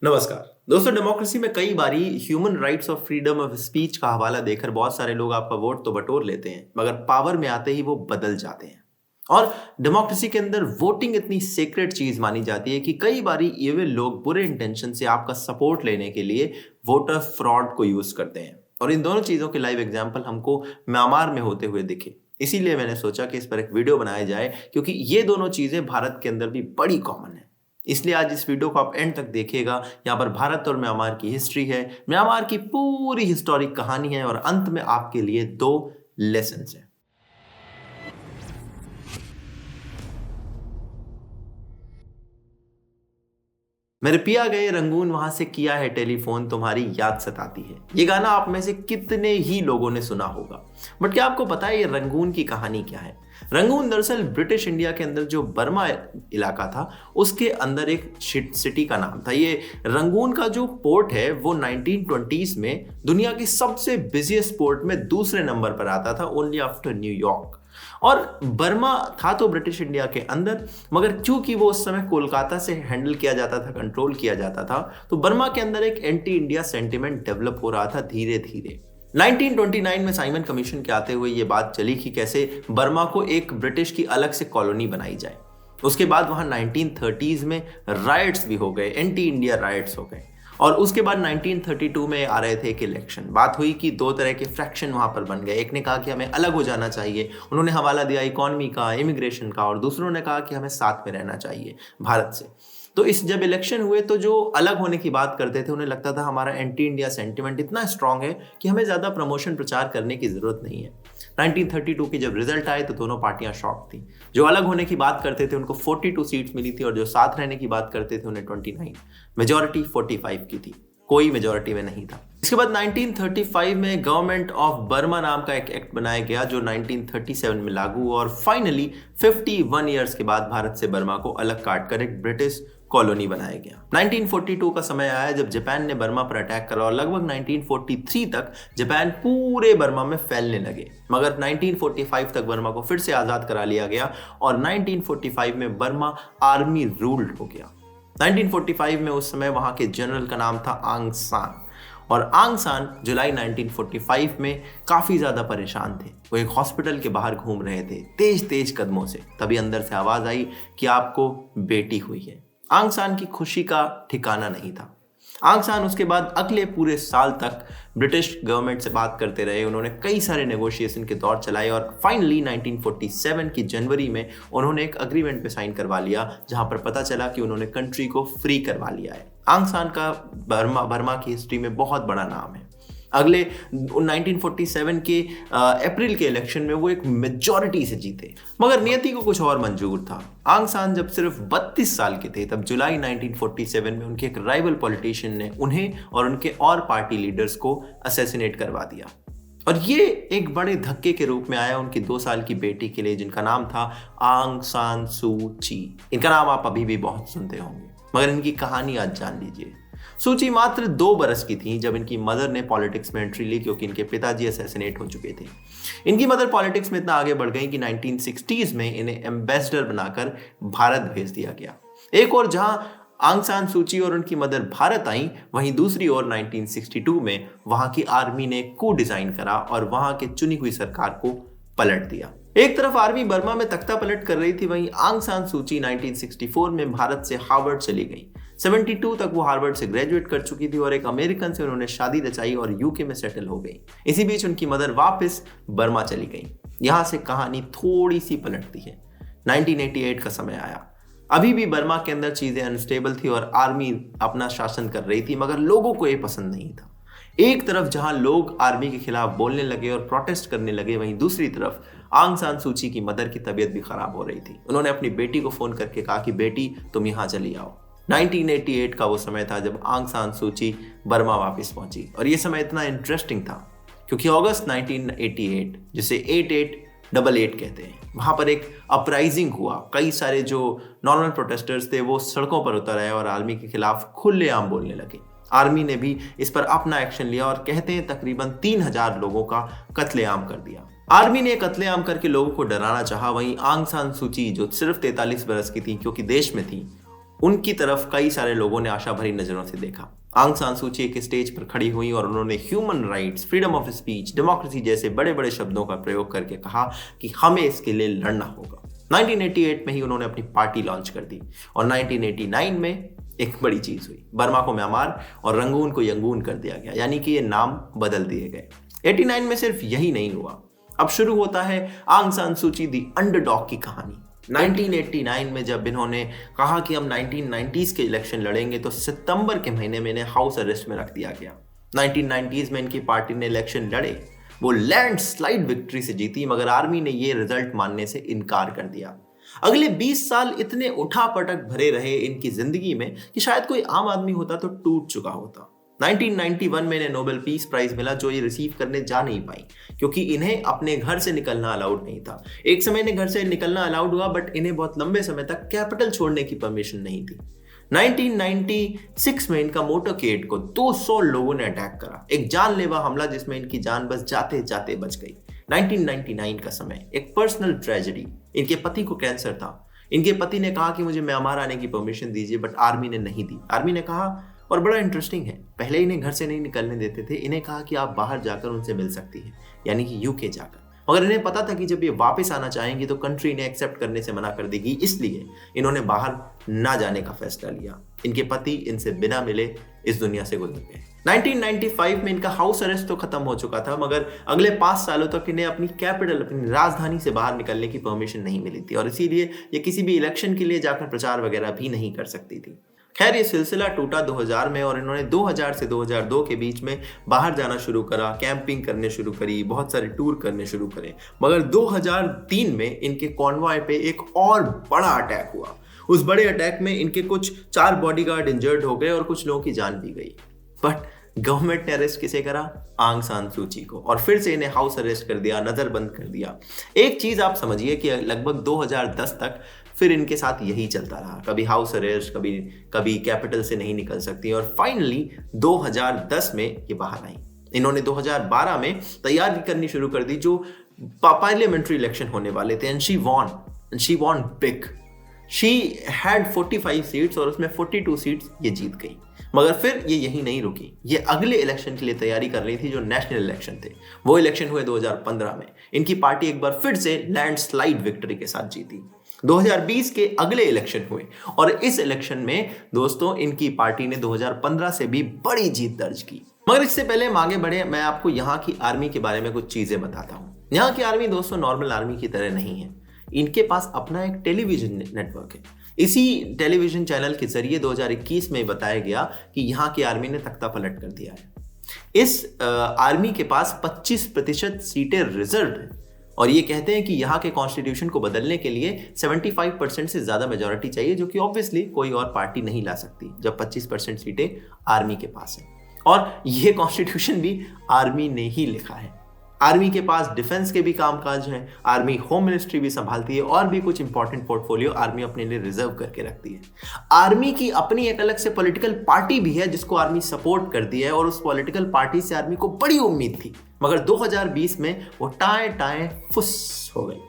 नमस्कार दोस्तों। डेमोक्रेसी में कई बारी ह्यूमन राइट्स और फ्रीडम ऑफ स्पीच का हवाला देकर बहुत सारे लोग आपका वोट तो बटोर लेते हैं, मगर पावर में आते ही वो बदल जाते हैं। और डेमोक्रेसी के अंदर वोटिंग इतनी सीक्रेट चीज मानी जाती है कि कई बारी ये लोग बुरे इंटेंशन से आपका सपोर्ट लेने के लिए वोटर फ्रॉड को यूज करते हैं। और इन दोनों चीजों के लाइव एग्जाम्पल हमको म्यांमार में होते हुए दिखे, इसीलिए मैंने सोचा कि इस पर एक वीडियो बनाया जाए, क्योंकि ये दोनों चीजें भारत के अंदर भी बड़ी कॉमन है। इसलिए आज इस वीडियो को आप एंड तक देखिएगा। यहाँ पर भारत और म्यांमार की हिस्ट्री है, म्यांमार की पूरी हिस्टोरिक कहानी है और अंत में आपके लिए 2 लेसन है। मेरे पिया गए रंगून, वहां से किया है टेलीफोन, तुम्हारी याद सताती है। ये गाना आप में से कितने ही लोगों ने सुना होगा, बट क्या आपको पता है ये रंगून की कहानी क्या है? रंगून दरअसल ब्रिटिश इंडिया के अंदर जो बर्मा इलाका था उसके अंदर एक सिटी का नाम था। ये रंगून का जो पोर्ट है वो 1920s में दुनिया की सबसे बिजिएस्ट पोर्ट में दूसरे नंबर पर आता था, ओनली आफ्टर न्यूयॉर्क। और बर्मा था तो ब्रिटिश इंडिया के अंदर, मगर क्योंकि वो उस समय कोलकाता से हैंडल किया जाता था, कंट्रोल किया जाता था, तो बर्मा के अंदर एक एंटी इंडिया सेंटिमेंट डेवलप हो रहा था धीरे धीरे। 1929 में साइमन कमीशन के आते हुए ये बात चली कि कैसे बर्मा को एक ब्रिटिश की अलग से कॉलोनी बनाई जाए। उसके बाद वहां 1930s में राइट्स भी हो गए, एंटी इंडिया राइट्स हो गए। और उसके बाद 1932 में आ रहे थे एक इलेक्शन। बात हुई कि 2 तरह के फ्रैक्शन वहां पर बन गए। एक ने कहा कि हमें अलग हो जाना चाहिए, उन्होंने हवाला दिया इकोनॉमी का, इमिग्रेशन का, और दूसरों ने कहा कि हमें साथ में रहना चाहिए भारत से। तो इस जब इलेक्शन हुए तो जो अलग होने की बात करते थे उन्हें लगता था हमारा एंटी इंडिया सेंटिमेंट इतना स्ट्रांग है कि हमें ज़्यादा प्रमोशन प्रचार करने की ज़रूरत नहीं है। 1932 की जब रिजल्ट आए तो दोनों पार्टियां शॉक थी। जो अलग होने की बात करते थे उनको 42 सीट्स मिली थी और जो साथ रहने की बात करते थे उन्हें 29। मेजॉरिटी 45 की थी, कोई मेजॉरिटी में नहीं था। इसके बाद 1935 में गवर्नमेंट ऑफ बर्मा नाम का एक एक्ट बनाया गया जो 1937 में लागू हुआ और फाइनली 51 ईयर्स के बाद भारत से बर्मा को अलग काटकर एक ब्रिटिश कॉलोनी बनाया गया। 1942 का समय आया जब जापान ने बर्मा पर अटैक करा और लगभग 1943 तक जापान पूरे बर्मा में फैलने लगे, मगर 1945 तक बर्मा को फिर से आजाद करा लिया गया और 1945 में बर्मा आर्मी रूल्ड हो गया। 1945 में उस समय वहां के जनरल का नाम था आंग सान, और आंग सान जुलाई 1945 में काफी ज्यादा परेशान थे। वो एक हॉस्पिटल के बाहर घूम रहे थे तेज तेज कदमों से, तभी अंदर से आवाज आई कि आपको बेटी हुई है। आंग सान की खुशी का ठिकाना नहीं था। आंग सान उसके बाद अगले पूरे साल तक ब्रिटिश गवर्नमेंट से बात करते रहे। उन्होंने कई सारे नेगोशिएशन के दौर चलाए और फाइनली 1947 की जनवरी में उन्होंने एक अग्रीमेंट पे साइन करवा लिया, जहां पर पता चला कि उन्होंने कंट्री को फ्री करवा लिया है। आंग सान का बर्मा की हिस्ट्री में बहुत बड़ा नाम है। अगले 1947 के अप्रैल के इलेक्शन में वो एक मेजॉरिटी से जीते, मगर नियति को कुछ और मंजूर था। आंग सान जब सिर्फ 32 साल के थे तब जुलाई 1947 में उनके एक राइवल पॉलिटिशियन ने उन्हें और उनके और पार्टी लीडर्स को असैसिनेट करवा दिया। और ये एक बड़े धक्के के रूप में आया उनकी 2 साल की बेटी के लिए, जिनका नाम था आंग सान सू ची। इनका नाम आप अभी भी बहुत सुनते होंगे, मगर इनकी कहानी आज जान लीजिए। सूची मात्र 2 बरस की थी जब इनकी मदर ने पॉलिटिक्स में एंट्री ली, क्योंकि इनके पिताजी असैसिनेट हो चुके थे। इनकी मदर पॉलिटिक्स में इतना आगे बढ़ गई कि 1960s में इन्हें एम्बेसडर बनाकर भारत भेज दिया गया। एक और जहां आंग सान सूची और उनकी मदर भारत आई, वहीं दूसरी ओर 1962 में वहां की आर्मी ने कू डिजाइन करा और वहां के चुनी हुई सरकार को पलट दिया। एक तरफ आर्मी बर्मा में तख्ता पलट कर रही थी, वहीं आंग सान सूची 1964 में भारत से हार्वर्ड चली गई। 72 तक वो हार्वर्ड से ग्रेजुएट कर चुकी थी और एक अमेरिकन से उन्होंने शादी रचाई और यूके में सेटल हो गई। इसी बीच उनकी मदर वापस बर्मा चली गई। यहां से कहानी थोड़ी सी पलटती है। 1988 का समय आया। अभी भी बर्मा के अंदर चीजें अनस्टेबल थी और आर्मी अपना शासन कर रही थी, मगर लोगों को ये पसंद नहीं था। एक तरफ जहां लोग आर्मी के खिलाफ बोलने लगे और प्रोटेस्ट करने लगे, वहीं दूसरी तरफ आंग सान सूची की मदर की तबीयत भी खराब हो रही थी। उन्होंने अपनी बेटी को फोन करके कहा कि बेटी तुम यहां चली आओ। 1988 का वो समय था जब आंग सान सूची बर्मा वापस पहुंची, और ये समय इतना इंटरेस्टिंग था क्योंकि अगस्त 1988, जिसे 8888 कहते हैं, वहां पर एक अपराइजिंग हुआ। कई सारे जो नॉर्मल प्रोटेस्टर्स थे वो सड़कों पर उतर आए और आर्मी के खिलाफ खुलेआम बोलने लगे। आर्मी ने भी इस पर अपना एक्शन लिया और कहते हैं तकरीबन 3000 लोगों का कत्लेआम कर दिया। आर्मी ने कत्लेआम करके लोगों को डराना चाहा, वहीं आंग सान सूची जो सिर्फ 43 बरस की थी, क्योंकि देश में थी, उनकी तरफ कई सारे लोगों ने आशा भरी नजरों से देखा। आंग सान सू ची एक स्टेज पर खड़ी हुई और उन्होंने human rights, freedom of speech, democracy जैसे बड़े बड़े शब्दों का प्रयोग करके कहा कि हमें इसके लिए लड़ना होगा। 1988 में ही उन्होंने अपनी पार्टी लॉन्च कर दी और 1989 में एक बड़ी चीज हुई, बर्मा को म्यांमार और रंगून को यंगून कर दिया गया, यानी कि ये नाम बदल दिए गए। 89 में सिर्फ यही नहीं हुआ, अब शुरू होता है आंग सान सू ची दी अंडरडॉग की कहानी। 1989 में जब इन्होंने कहा कि हम 1990s के इलेक्शन लड़ेंगे तो सितंबर के महीने में इन्हें हाउस अरेस्ट में रख दिया गया। 1990s में इनकी पार्टी ने इलेक्शन लड़े, वो लैंडस्लाइड विक्ट्री से जीती, मगर आर्मी ने ये रिजल्ट मानने से इनकार कर दिया। अगले 20 साल इतने उठापटक भरे रहे इनकी जिंदगी में कि शायद कोई आम आदमी होता तो टूट चुका होता। 1991 में इन्हें नोबेल पीस प्राइज मिला, जो ये रिसीव करने जा नहीं पाई क्योंकि इन्हें अपने घर से निकलना अलाउड नहीं था। एक समय इन्हें घर से निकलना अलाउड हुआ, बट इन्हें बहुत लंबे समय तक कैपिटल छोड़ने की परमिशन नहीं थी। 1996 में इनका मोटरकेड को 200 लोगों ने अटैक करा, एक जानलेवा हमला जिसमें इनकी जान बस जाते जाते बच गई। 1999 का समय, एक पर्सनल ट्रेजेडी। इनके पति को कैंसर था। इनके पति ने कहा कि मुझे म्यांमार आने की परमिशन दीजिए, बट आर्मी ने नहीं दी। आर्मी ने कहा, और बड़ा इंटरेस्टिंग है, पहले इन्हें घर से नहीं निकलने देते थे, इन्हें कहा कि आप बाहर जाकर उनसे मिल सकती है, यानी कि यूके जाकर। मगर इन्हें पता था कि जब ये वापस आना चाहेंगी तो कंट्री इन्हें एक्सेप्ट करने से मना कर देगी, इसलिए इन्होंने बाहर ना जाने का फैसला लिया। इनके पति इनसे बिना मिले इस दुनिया से गुजर गए। 1995 में इनका हाउस अरेस्ट तो खत्म हो चुका था, मगर अगले 5 सालों तक इन्हें अपनी कैपिटल, अपनी राजधानी से बाहर निकलने की परमिशन नहीं मिली थी और इसीलिए ये किसी भी इलेक्शन के लिए जाकर प्रचार वगैरह भी नहीं कर सकती थी। खैर, ये सिलसिला टूटा 2000 में और इन्होंने 2000 से 2002 के बीच में बाहर जाना शुरू करा, कैंपिंग करने शुरू करी, बहुत सारे टूर करने शुरू करे। मगर 2003 में इनके कॉन्वॉय पे एक और बड़ा अटैक हुआ। उस बड़े अटैक में इनके कुछ 4 बॉडीगार्ड इंजर्ड हो गए और कुछ लोगों की जान भी गई। बट गवर्नमेंट ने अरेस्ट किसे करा? आंग सान सू ची को, और फिर से इन्हें हाउस अरेस्ट कर दिया, नजरबंद कर दिया। एक चीज आप समझिए कि लगभग 2010 तक फिर इनके साथ यही चलता रहा, कभी हाउस अरेस्ट, कभी कैपिटल से नहीं निकल सकती, और फाइनली 2010 में ये बाहर आई। इन्होंने 2012 में तैयारी करनी शुरू कर दी, जो पार्लियामेंट्री इलेक्शन होने वाले थे, and she von big. She had 45 seats और उसमें 42 सीट्स ये जीत गई। मगर फिर ये यही नहीं रुकी, ये अगले इलेक्शन के लिए तैयारी कर रही थी, जो नेशनल इलेक्शन थे। वो इलेक्शन हुए 2015 में। इनकी पार्टी एक बार फिर से लैंडस्लाइड विक्ट्री के साथ जीती। 2020 के अगले इलेक्शन हुए और इस इलेक्शन में दोस्तों इनकी पार्टी ने 2015 से भी बड़ी जीत दर्ज की। मगर इससे पहले हम आगे बढ़े, मैं आपको यहाँ की आर्मी के बारे में कुछ चीजें बताता हूँ। यहाँ की आर्मी दोस्तों नॉर्मल आर्मी की तरह नहीं है। इनके पास अपना एक टेलीविजन नेटवर्क है। इसी टेलीविजन चैनल के जरिए 2021 में बताया गया कि यहाँ की आर्मी ने तख्ता पलट कर दिया है। इस आर्मी के पास 25% सीटें रिजर्व है और ये कहते हैं कि यहाँ के कॉन्स्टिट्यूशन को बदलने के लिए 75% से ज्यादा मेजॉरिटी चाहिए, जो कि ऑब्वियसली कोई और पार्टी नहीं ला सकती जब 25% सीटें आर्मी के पास है। और ये कॉन्स्टिट्यूशन भी आर्मी ने ही लिखा है। आर्मी के पास डिफेंस के भी कामकाज हैं, आर्मी होम मिनिस्ट्री भी संभालती है और भी कुछ इंपॉर्टेंट पोर्टफोलियो आर्मी अपने लिए रिजर्व करके रखती है। आर्मी की अपनी एक अलग से पॉलिटिकल पार्टी भी है जिसको आर्मी सपोर्ट करती है और उस पॉलिटिकल पार्टी से आर्मी को बड़ी उम्मीद थी, मगर 2020 में वो टाएं फुस हो गई,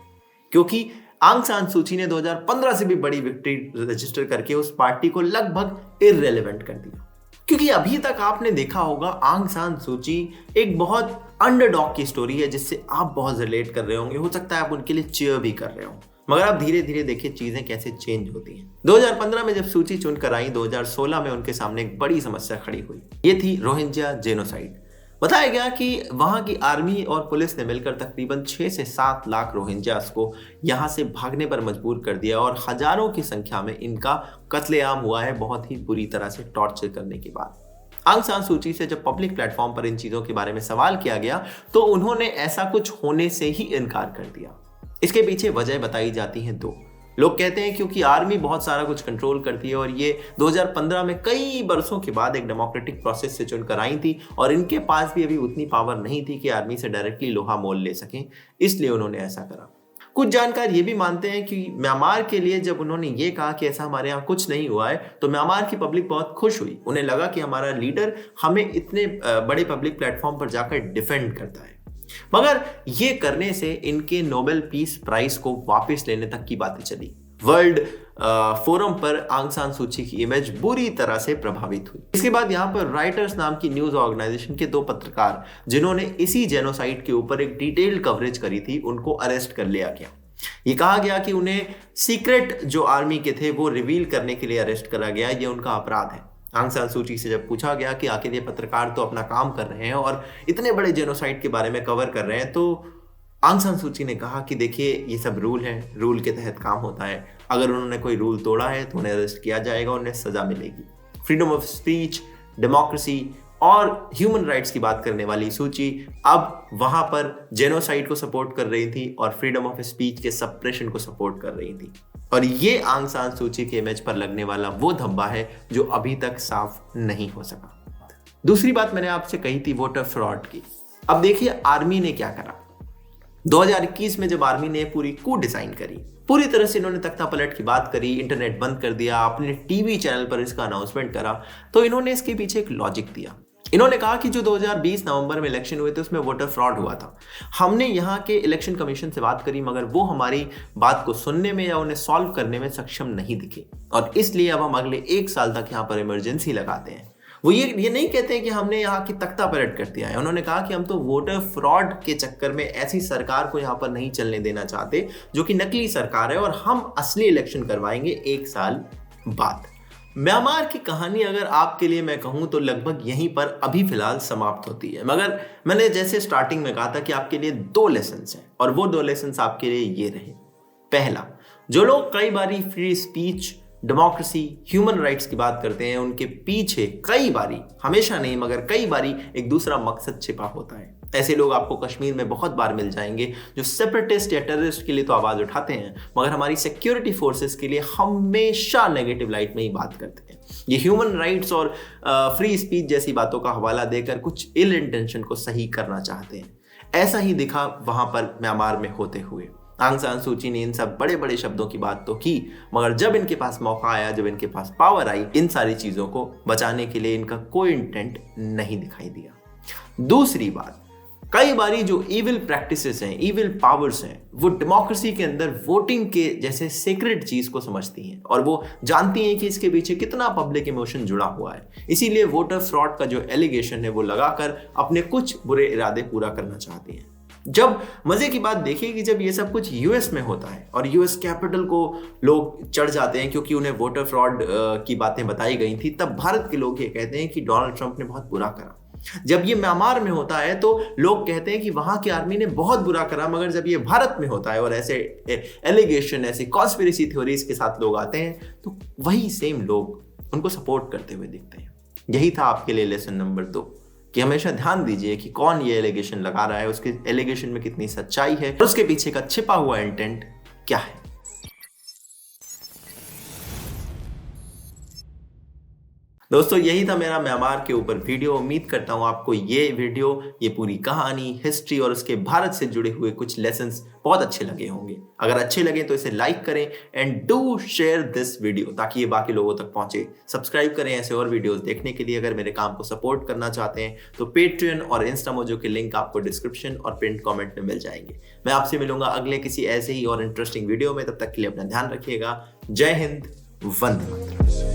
क्योंकि आंग सान सू ची ने 2015 से भी बड़ी विक्ट्री रजिस्टर करके उस पार्टी को लगभग इररेलेवेंट कर दिया। क्योंकि अभी तक आपने देखा होगा आंग सान सू ची एक बहुत अंडरडॉग की स्टोरी है जिससे आप बहुत रिलेट कर रहे होंगे, हो सकता है आप उनके लिए चीयर भी कर रहे हो, मगर आप धीरे धीरे देखिए चीजें कैसे चेंज होती हैं। 2015 में जब सू ची चुनकर आई, 2016 में उनके सामने एक बड़ी समस्या खड़ी हुई, ये थी रोहिंग्या जेनोसाइड। बताया गया कि वहां की आर्मी और पुलिस ने मिलकर तकरीबन 6 से 7 लाख रोहिंग्यास को यहां से भागने पर मजबूर कर दिया और हजारों की संख्या में इनका कत्लेआम हुआ है, बहुत ही बुरी तरह से टॉर्चर करने के बाद। आंग सान सू ची से जब पब्लिक प्लेटफॉर्म पर इन चीजों के बारे में सवाल किया गया तो उन्होंने ऐसा कुछ होने से ही इनकार कर दिया। इसके पीछे वजह बताई जाती हैं 2। लोग कहते हैं क्योंकि आर्मी बहुत सारा कुछ कंट्रोल करती है और ये 2015 में कई बरसों के बाद एक डेमोक्रेटिक प्रोसेस से चुनकर आई थी और इनके पास भी अभी उतनी पावर नहीं थी कि आर्मी से डायरेक्टली लोहा मोल ले सकें, इसलिए उन्होंने ऐसा करा। कुछ जानकार ये भी मानते हैं कि म्यांमार के लिए जब उन्होंने ये कहा कि ऐसा हमारे यहाँ कुछ नहीं हुआ है तो म्यांमार की पब्लिक बहुत खुश हुई। उन्हें लगा कि हमारा लीडर हमें इतने बड़े पब्लिक प्लेटफॉर्म पर जाकर डिफेंड करता है। मगर ये करने से इनके नोबेल पीस प्राइज को वापस लेने तक की बातें चली। वर्ल्ड फोरम पर आंग सान सूची की इमेज बुरी तरह से प्रभावित हुई। इसके बाद यहाँ पर राइटर्स नाम की न्यूज ऑर्गेनाइजेशन के 2 पत्रकार जिन्होंने इसी जेनोसाइड के ऊपर एक डिटेल्ड कवरेज करी थी, उनको अरेस्ट कर लिया गया। ये कहा गया कि उन्हें सीक्रेट जो आर्मी के थे वो रिवील करने के लिए अरेस्ट करा गया, ये उनका अपराध है। आंग सान सूची से जब पूछा गया कि आखिर ये पत्रकार तो अपना काम कर रहे हैं और इतने बड़े जेनोसाइड के बारे में कवर कर रहे हैं, तो आंग सान सूची ने कहा कि देखिए ये सब रूल है, रूल के तहत काम होता है, अगर उन्होंने कोई रूल तोड़ा है तो उन्हें अरेस्ट किया जाएगा, उन्हें सजा मिलेगी। फ्रीडम ऑफ स्पीच, डेमोक्रेसी और ह्यूमन राइट्स की बात करने वाली सूची अब वहां पर जेनोसाइड को सपोर्ट कर रही थी और फ्रीडम ऑफ स्पीच के सप्रेशन को सपोर्ट कर रही थी। और ये आंग सान सूची के इमेज पर लगने वाला वो धब्बा है जो अभी तक साफ नहीं हो सका। दूसरी बात मैंने आपसे कही थी वोटर फ्रॉड की। अब देखिए आर्मी ने क्या करा। 2021 में जब आर्मी ने पूरी कू डिजाइन करी, पूरी तरह से इन्होंने तख्ता पलट की बात करी, इंटरनेट बंद कर दिया, अपने टीवी चैनल पर इसका अनाउंसमेंट करा, तो इन्होंने इसके पीछे एक लॉजिक दिया। इन्होंने कहा कि जो 2020 नवंबर में इलेक्शन हुए थे उसमें वोटर फ्रॉड हुआ था। हमने यहाँ के इलेक्शन कमीशन से बात करी मगर वो हमारी बात को सुनने में या उन्हें सॉल्व करने में सक्षम नहीं दिखे, और इसलिए अब हम अगले 1 साल तक यहाँ पर इमरजेंसी लगाते हैं। वो ये नहीं कहते हैं कि हमने यहाँ की तख्ता पलट कर दिया है। उन्होंने कहा कि हम तो वोटर फ्रॉड के चक्कर में ऐसी सरकार को यहाँ पर नहीं चलने देना चाहते जो कि नकली सरकार है, और हम असली इलेक्शन करवाएंगे 1 साल बाद। म्यांमार की कहानी अगर आपके लिए मैं कहूं तो लगभग यहीं पर अभी फिलहाल समाप्त होती है, मगर मैंने जैसे स्टार्टिंग में कहा था कि आपके लिए 2 लेसन्स हैं, और वो 2 लेसन्स आपके लिए ये रहे। पहला, जो लोग कई बारी free speech, democracy, human rights की बात करते हैं, उनके पीछे कई बारी, हमेशा नहीं मगर कई बारी, एक दूसरा मकसद छिपा होता है। ऐसे लोग आपको कश्मीर में बहुत बार मिल जाएंगे जो सेपरेटिस्ट या टेररिस्ट के लिए तो आवाज उठाते हैं मगर हमारी सिक्योरिटी फोर्सेस के लिए हमेशा नेगेटिव लाइट में ही बात करते हैं। ये ह्यूमन राइट्स और फ्री स्पीच जैसी बातों का हवाला देकर कुछ इल इंटेंशन को सही करना चाहते हैं। ऐसा ही दिखा वहां पर म्यांमार में होते हुए। आंग सान सूची ने इन सब बड़े बड़े शब्दों की बात तो की, मगर जब इनके पास मौका आया, जब इनके पास पावर आई, इन सारी चीजों को बचाने के लिए इनका कोई इंटेंट नहीं दिखाई दिया। दूसरी बात, कई बारी जो इविल प्रैक्टिसेस हैं, इविल पावर्स हैं, वो डेमोक्रेसी के अंदर वोटिंग के जैसे सीक्रेट चीज को समझती हैं और वो जानती हैं कि इसके पीछे कितना पब्लिक इमोशन जुड़ा हुआ है। इसीलिए वोटर फ्रॉड का जो एलिगेशन है वो लगाकर अपने कुछ बुरे इरादे पूरा करना चाहती हैं। जब मजे की बात देखिए कि जब ये सब कुछ यूएस में होता है और यूएस कैपिटल को लोग चढ़ जाते हैं क्योंकि उन्हें वोटर फ्रॉड की बातें बताई गई थी, तब भारत के लोग ये कहते हैं कि डोनाल्ड ट्रंप ने बहुत बुरा करा। जब ये म्यांमार में होता है तो लोग कहते हैं कि वहां की आर्मी ने बहुत बुरा करा, मगर जब ये भारत में होता है और ऐसे एलिगेशन, ऐसे कॉन्स्पिरेसी थ्योरीज के साथ लोग आते हैं तो वही सेम लोग उनको सपोर्ट करते हुए दिखते हैं। यही था आपके लिए लेसन नंबर 2 कि हमेशा ध्यान दीजिए कि कौन ये एलिगेशन लगा रहा है, उसके एलिगेशन में कितनी सच्चाई है और उसके पीछे का छिपा हुआ इंटेंट क्या है। दोस्तों, यही था मेरा म्यांमार के ऊपर वीडियो। उम्मीद करता हूं आपको ये वीडियो, ये पूरी कहानी, हिस्ट्री और उसके भारत से जुड़े हुए कुछ लेसन्स बहुत अच्छे लगे होंगे। अगर अच्छे लगे तो इसे लाइक करें and do share this video ताकि ये बाकी लोगों तक पहुंचे। सब्सक्राइब करें ऐसे और वीडियोस देखने के लिए। अगर मेरे काम को सपोर्ट करना चाहते हैं तो पेट्रियन और इंस्टामोजो के लिंक आपको डिस्क्रिप्शन और पिन कमेंट में मिल जाएंगे। मैं आपसे मिलूंगा अगले किसी ऐसे ही और इंटरेस्टिंग वीडियो में। तब तक के लिए अपना ध्यान रखिएगा। जय हिंद, वंदे मातरम।